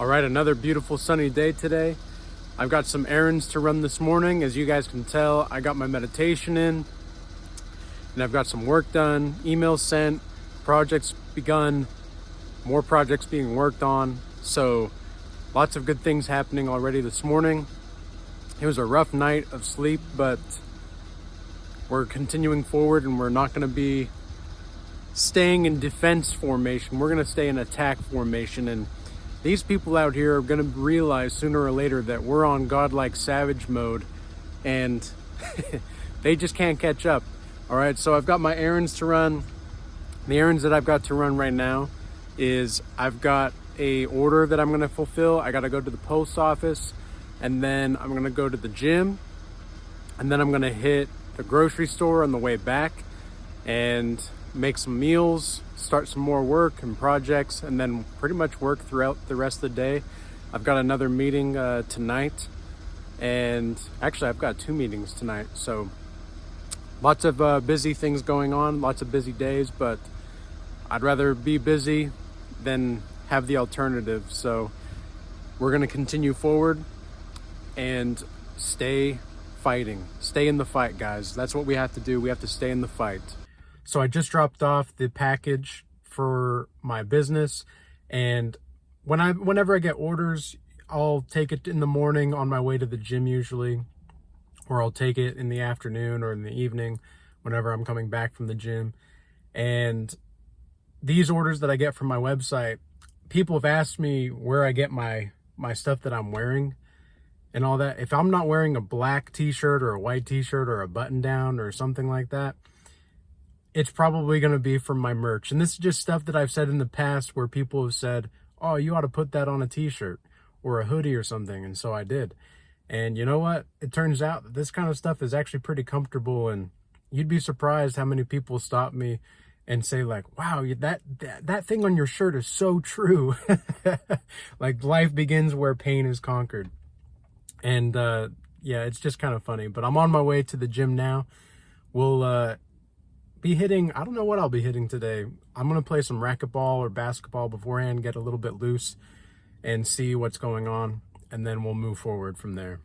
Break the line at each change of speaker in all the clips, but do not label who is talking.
All right, another beautiful sunny day today. I've got some errands to run this morning. As you guys can tell, I got my meditation in and I've got some work done, emails sent, projects begun, more projects being worked on. So lots of good things happening already this morning. It was a rough night of sleep, but we're continuing forward and we're not going to be staying in defense formation. We're going to stay in attack formation, and these people out here are going to realize sooner or later that we're on godlike savage mode and they just can't catch up. All right, so I've got my errands to run. The errands that I've got to run right now is I've got a order that I'm going to fulfill. I got to go to the post office, and then I'm going to go to the gym, and then I'm going to hit the grocery store on the way back and make some meals, start some more work and projects, and then pretty much work throughout the rest of the day. I've got another meeting tonight, and actually I've got 2 meetings tonight, so lots of busy things going on, lots of busy days, but I'd rather be busy than have the alternative. So we're going to continue forward and stay fighting, stay in the fight, guys. That's what we have to do. We have to stay in the fight. So I just dropped off the package for my business, and whenever I get orders, I'll take it in the morning on my way to the gym usually, or I'll take it in the afternoon or in the evening whenever I'm coming back from the gym. And these orders that I get from my website, people have asked me where I get my stuff that I'm wearing and all that. If I'm not wearing a black t-shirt or a white t-shirt or a button down or something like that, it's probably going to be from my merch. And this is just stuff that I've said in the past where people have said, oh, you ought to put that on a t-shirt or a hoodie or something. And so I did. And you know what? It turns out that this kind of stuff is actually pretty comfortable, and you'd be surprised how many people stop me and say like, wow, that thing on your shirt is so true. Like, life begins where pain is conquered. And yeah, it's just kind of funny. But I'm on my way to the gym now. We'll be hitting, I don't know what I'll be hitting today. I'm going to play some racquetball or basketball beforehand, get a little bit loose and see what's going on, and then we'll move forward from there.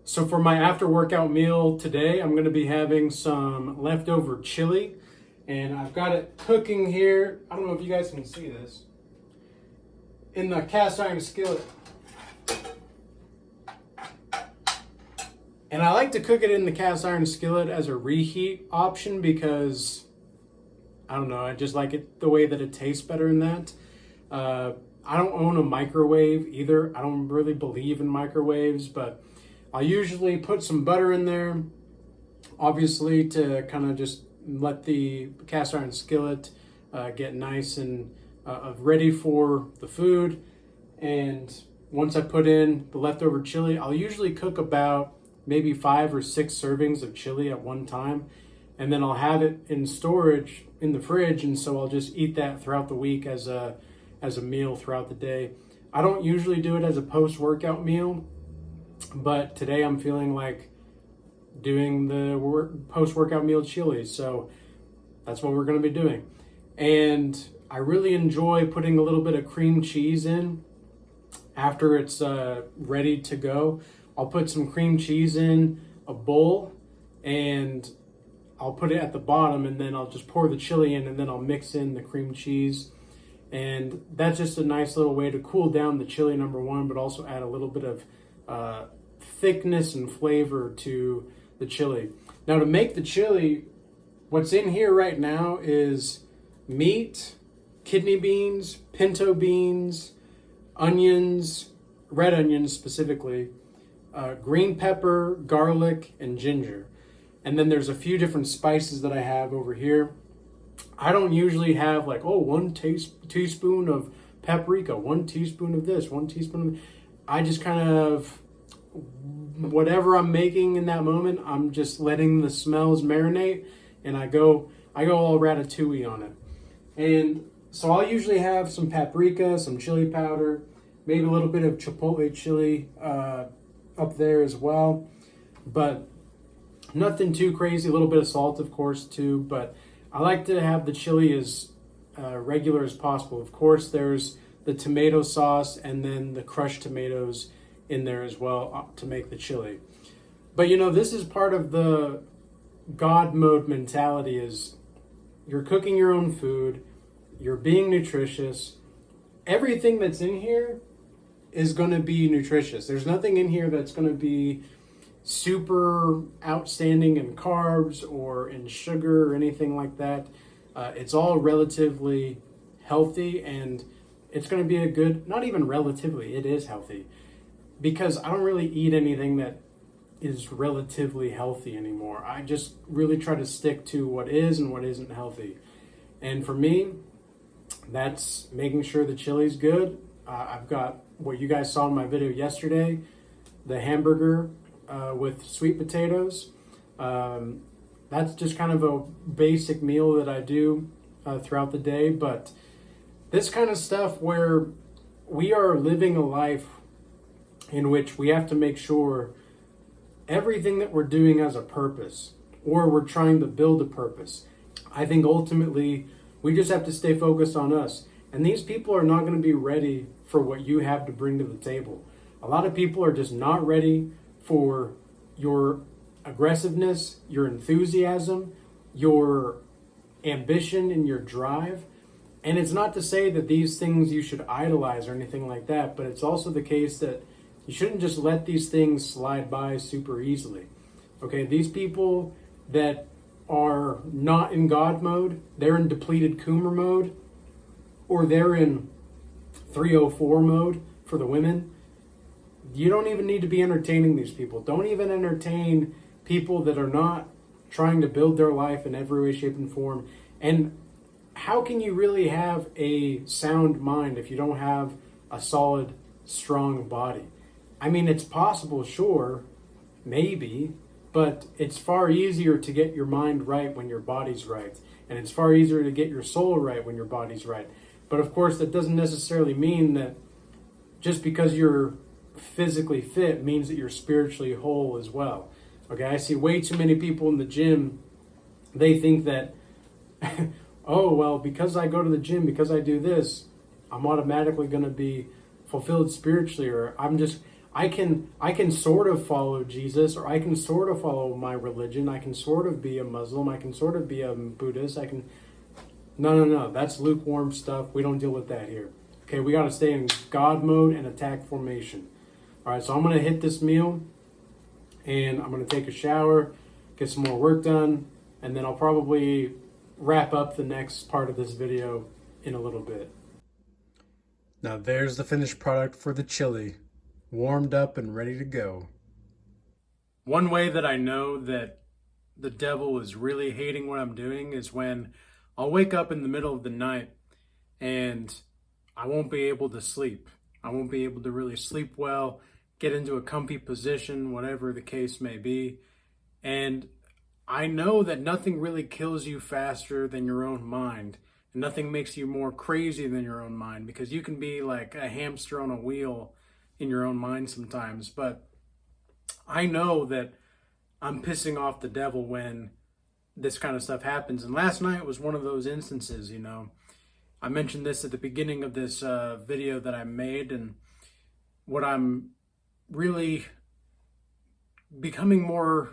So for my after workout meal today, I'm going to be having some leftover chili, and I've got it cooking here. I don't know if you guys can see this, in the cast iron skillet. And I like to cook it in the cast iron skillet as a reheat option because, I don't know, I just like it the way that it tastes better in that. I don't own a microwave either. I don't really believe in microwaves, but I'll usually put some butter in there, obviously, to kind of just let the cast iron skillet get nice and ready for the food. And once I put in the leftover chili, I'll usually cook about maybe 5 or 6 servings of chili at one time, and then I'll have it in storage in the fridge, and so I'll just eat that throughout the week as a meal throughout the day. I don't usually do it as a post-workout meal, but today I'm feeling like doing the post-workout meal chili, so that's what we're going to be doing. And I really enjoy putting a little bit of cream cheese in after it's ready to go. I'll put some cream cheese in a bowl, and I'll put it at the bottom, and then I'll just pour the chili in, and then I'll mix in the cream cheese. And that's just a nice little way to cool down the chili, number one, but also add a little bit of thickness and flavor to the chili. Now, to make the chili, what's in here right now is meat, kidney beans, pinto beans, onions, red onions specifically, green pepper, garlic, and ginger. And then there's a few different spices that I have over here. I don't usually have like, oh, one teaspoon of paprika, 1 teaspoon of this, 1 teaspoon of... I just kind of, whatever I'm making in that moment, I'm just letting the smells marinate, and I go all ratatouille on it. And so I'll usually have some paprika, some chili powder, maybe a little bit of chipotle chili up there as well. But nothing too crazy, a little bit of salt, of course, too. But I like to have the chili as regular as possible. Of course, there's the tomato sauce and then the crushed tomatoes in there as well to make the chili. But this is part of the God mode mentality, is you're cooking your own food, you're being nutritious. Everything that's in here is going to be nutritious. There's nothing in here that's going to be super outstanding in carbs or in sugar or anything like that. It's all relatively healthy, and it's going to be a good, not even relatively, it is healthy, because I don't really eat anything that is relatively healthy anymore. I just really try to stick to what is and what isn't healthy. And for me, that's making sure the chili's good. I've got what you guys saw in my video yesterday, the hamburger with sweet potatoes. That's just kind of a basic meal that I do throughout the day. But this kind of stuff where we are living a life in which we have to make sure everything that we're doing has a purpose, or we're trying to build a purpose. I think ultimately we just have to stay focused on us. And these people are not going to be ready for what you have to bring to the table. A lot of people are just not ready for your aggressiveness, your enthusiasm, your ambition, and your drive. And it's not to say that these things you should idolize or anything like that, but it's also the case that you shouldn't just let these things slide by super easily. Okay, these people that are not in God mode, they're in depleted Coomer mode, or they're in 304 mode for the women. You don't even need to be entertaining these people. Don't even entertain people that are not trying to build their life in every way, shape, and form. And how can you really have a sound mind if you don't have a solid, strong body? I mean, it's possible, sure, maybe, but it's far easier to get your mind right when your body's right. And it's far easier to get your soul right when your body's right. But of course, that doesn't necessarily mean that just because you're physically fit means that you're spiritually whole as well. Okay, I see way too many people in the gym, they think that, oh, well, because I go to the gym, because I do this, I'm automatically going to be fulfilled spiritually, or I can sort of follow Jesus, or I can sort of follow my religion, I can sort of be a Muslim, I can sort of be a Buddhist, No, that's lukewarm stuff. We don't deal with that here. Okay, we got to stay in God mode and attack formation. All right, so I'm going to hit this meal, and I'm going to take a shower, get some more work done, and then I'll probably wrap up the next part of this video in a little bit. Now there's the finished product for the chili, warmed up and ready to go. One way that I know that the devil is really hating what I'm doing is when I'll wake up in the middle of the night and I won't be able to sleep. I won't be able to really sleep well, get into a comfy position, whatever the case may be. And I know that nothing really kills you faster than your own mind. And nothing makes you more crazy than your own mind, because you can be like a hamster on a wheel in your own mind sometimes. But I know that I'm pissing off the devil when this kind of stuff happens. And last night was one of those instances, you know. I mentioned this at the beginning of this video that I made, and what I'm really becoming more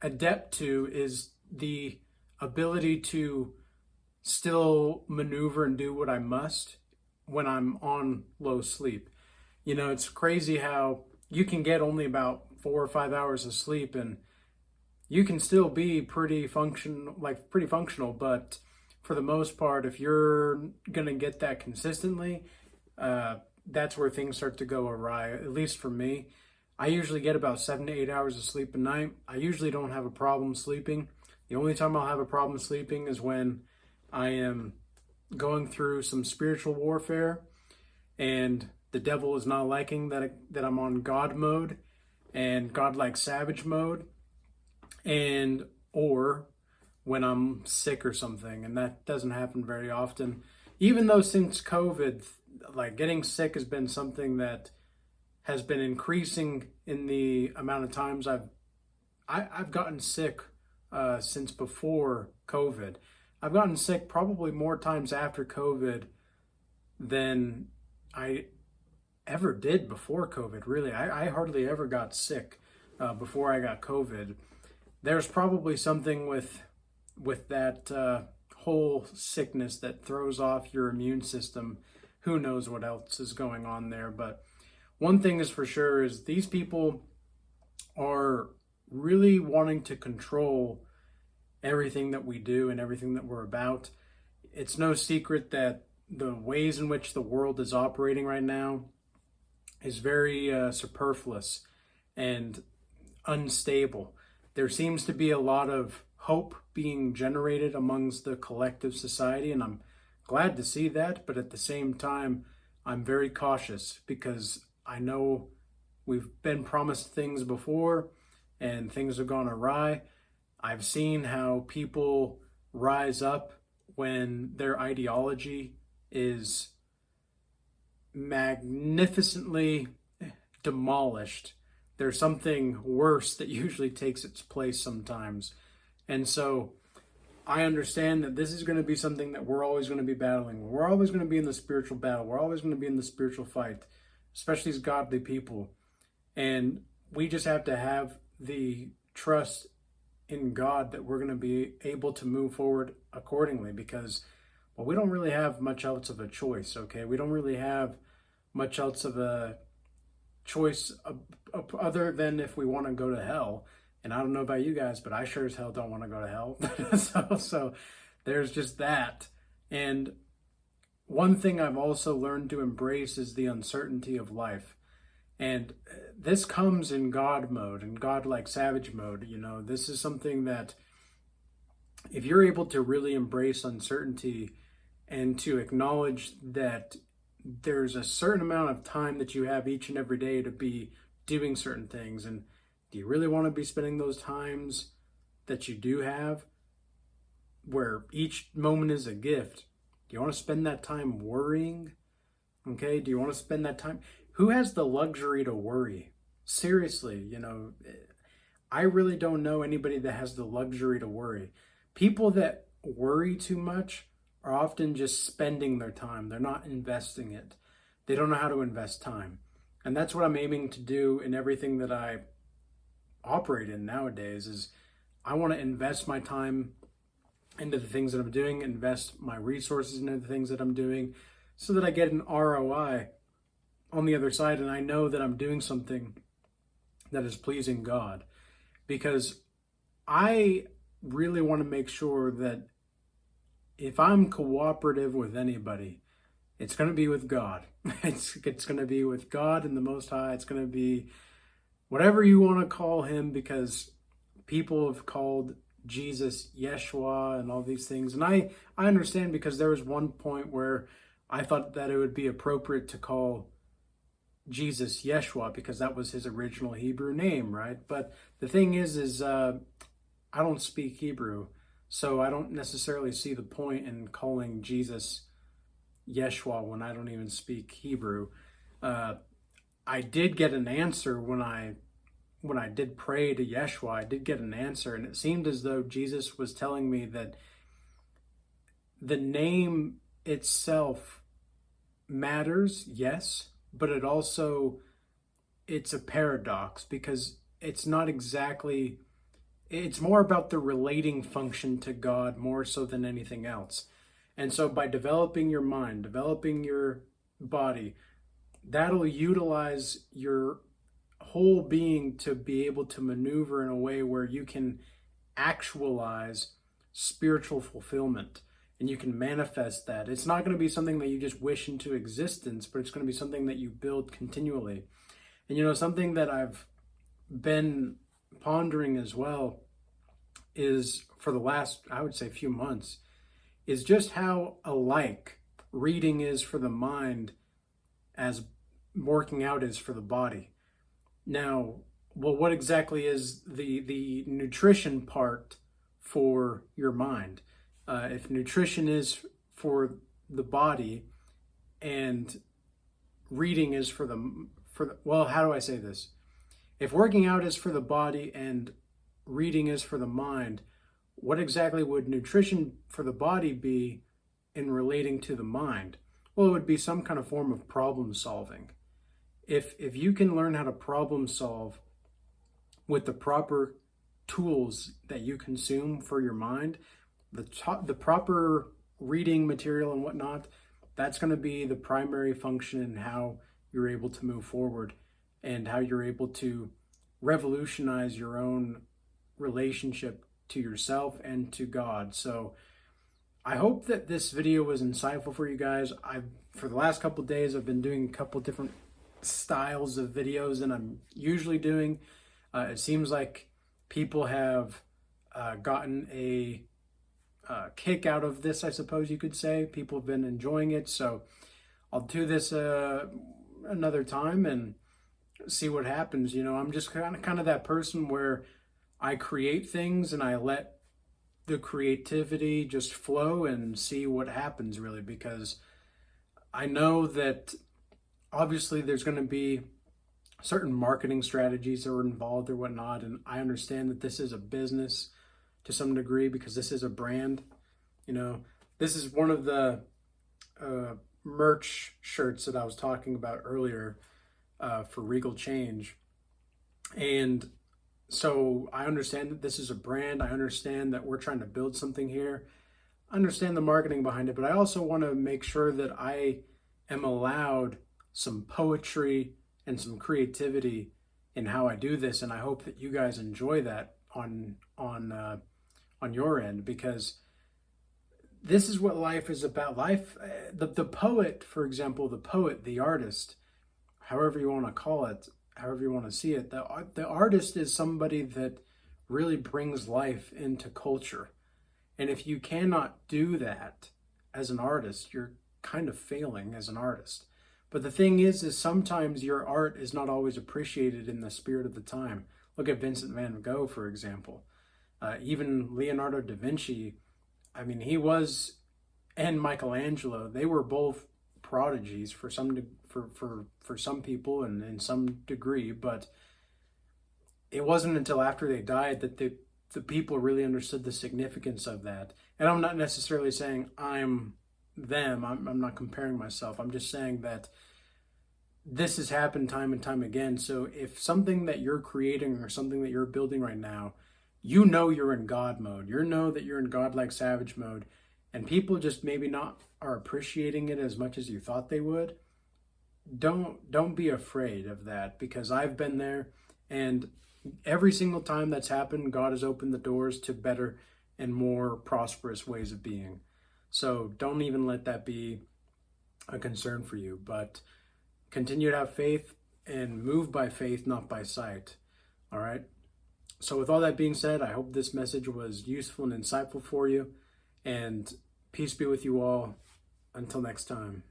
adept to is the ability to still maneuver and do what I must when I'm on low sleep. You know, it's crazy how you can get only about 4 or 5 hours of sleep and you can still be pretty functional, but for the most part, if you're gonna get that consistently, that's where things start to go awry, at least for me. I usually get about 7 to 8 hours of sleep a night. I usually don't have a problem sleeping. The only time I'll have a problem sleeping is when I am going through some spiritual warfare and the devil is not liking that I'm on God mode and God-like savage mode, and or when I'm sick or something, and that doesn't happen very often. Even though since COVID, like getting sick has been something that has been increasing in the amount of times I've gotten sick since before COVID. I've gotten sick probably more times after COVID than I ever did before COVID. Really, I hardly ever got sick before I got COVID. There's probably something with that whole sickness that throws off your immune system. Who knows what else is going on there? But one thing is for sure is these people are really wanting to control everything that we do and everything that we're about. It's no secret that the ways in which the world is operating right now is very superfluous and unstable. There seems to be a lot of hope being generated amongst the collective society, and I'm glad to see that, but at the same time, I'm very cautious because I know we've been promised things before and things have gone awry. I've seen how people rise up when their ideology is magnificently demolished. There's something worse that usually takes its place sometimes. And so I understand that this is going to be something that we're always going to be battling. We're always going to be in the spiritual battle. We're always going to be in the spiritual fight, especially as godly people. And we just have to have the trust in God that we're going to be able to move forward accordingly, because, well, we don't really have much else of a choice, okay? We don't really have much else of a choice other than if we want to go to hell. And I don't know about you guys, but I sure as hell don't want to go to hell. so there's just that. And one thing I've also learned to embrace is the uncertainty of life. And this comes in God mode and God-like savage mode. You know, this is something that if you're able to really embrace uncertainty and to acknowledge that there's a certain amount of time that you have each and every day to be doing certain things, and do you really want to be spending those times that you do have where each moment is a gift? Do you want to spend that time worrying? Okay, do you want to spend that time? Who has the luxury to worry? Seriously, you know, I really don't know anybody that has the luxury to worry. People that worry too much are often just spending their time. They're not investing it. They don't know how to invest time. And that's what I'm aiming to do in everything that I operate in nowadays, is I want to invest my time into the things that I'm doing, invest my resources into the things that I'm doing, so that I get an ROI on the other side, and I know that I'm doing something that is pleasing God. Because I really want to make sure that if I'm cooperative with anybody, it's going to be with God. It's going to be with God and the Most High. It's going to be whatever you want to call him, because people have called Jesus Yeshua and all these things. And I understand, because there was one point where I thought that it would be appropriate to call Jesus Yeshua because that was his original Hebrew name, right? But the thing is I don't speak Hebrew, so I don't necessarily see the point in calling Jesus Yeshua when I don't even speak Hebrew. I did get an answer when I did pray to Yeshua. I did get an answer, and it seemed as though Jesus was telling me that the name itself matters, yes, but it's a paradox, because it's not exactly, it's more about the relating function to God more so than anything else. And so by developing your mind, developing your body, that'll utilize your whole being to be able to maneuver in a way where you can actualize spiritual fulfillment and you can manifest that. It's not going to be something that you just wish into existence, but it's going to be something that you build continually. And something that I've been pondering as well is, for the last, I would say, few months, is just how alike reading is for the mind as working out is for the body. Now, well, what exactly is the nutrition part for your mind? If nutrition is for the body and reading is for the well, how do I say this? If working out is for the body and reading is for the mind, what exactly would nutrition for the body be in relating to the mind? Well, it would be some kind of form of problem solving. If you can learn how to problem solve with the proper tools that you consume for your mind, the proper reading material and whatnot, that's going to be the primary function in how you're able to move forward and how you're able to revolutionize your own relationship to yourself and to God. So I hope that this video was insightful for you guys. For the last couple of days, I've been doing a couple different styles of videos than I'm usually doing. It seems like people have gotten a kick out of this, I suppose you could say. People have been enjoying it. So I'll do this another time and see what happens. I'm just kind of that person where I create things and I let the creativity just flow and see what happens, really, because I know that obviously there's going to be certain marketing strategies that are involved or whatnot, and I understand that this is a business to some degree because this is a brand. This is one of the merch shirts that I was talking about earlier for Regal Change. And so I understand that this is a brand. I understand that we're trying to build something here. I understand the marketing behind it, but I also want to make sure that I am allowed some poetry and some creativity in how I do this. And I hope that you guys enjoy that on your end, because this is what life is about. Life, the poet, for example, the artist, however you want to call it, however you want to see it, the artist is somebody that really brings life into culture. And if you cannot do that as an artist, you're kind of failing as an artist. But the thing is sometimes your art is not always appreciated in the spirit of the time. Look at Vincent van Gogh, for example. Even Leonardo da Vinci, he was, and Michelangelo, they were both prodigies for some people and in some degree, but it wasn't until after they died that the people really understood the significance of that. And I'm not necessarily saying I'm them. I'm not comparing myself. I'm just saying that this has happened time and time again. So if something that you're creating or something that you're building right now, you're in God mode, that you're in God-like savage mode, and people just maybe not are appreciating it as much as you thought they would, don't be afraid of that, because I've been there, and every single time that's happened, God has opened the doors to better and more prosperous ways of being. So don't even let that be a concern for you, but continue to have faith and move by faith, not by sight. All right. So with all that being said, I hope this message was useful and insightful for you, and peace be with you all. Until next time.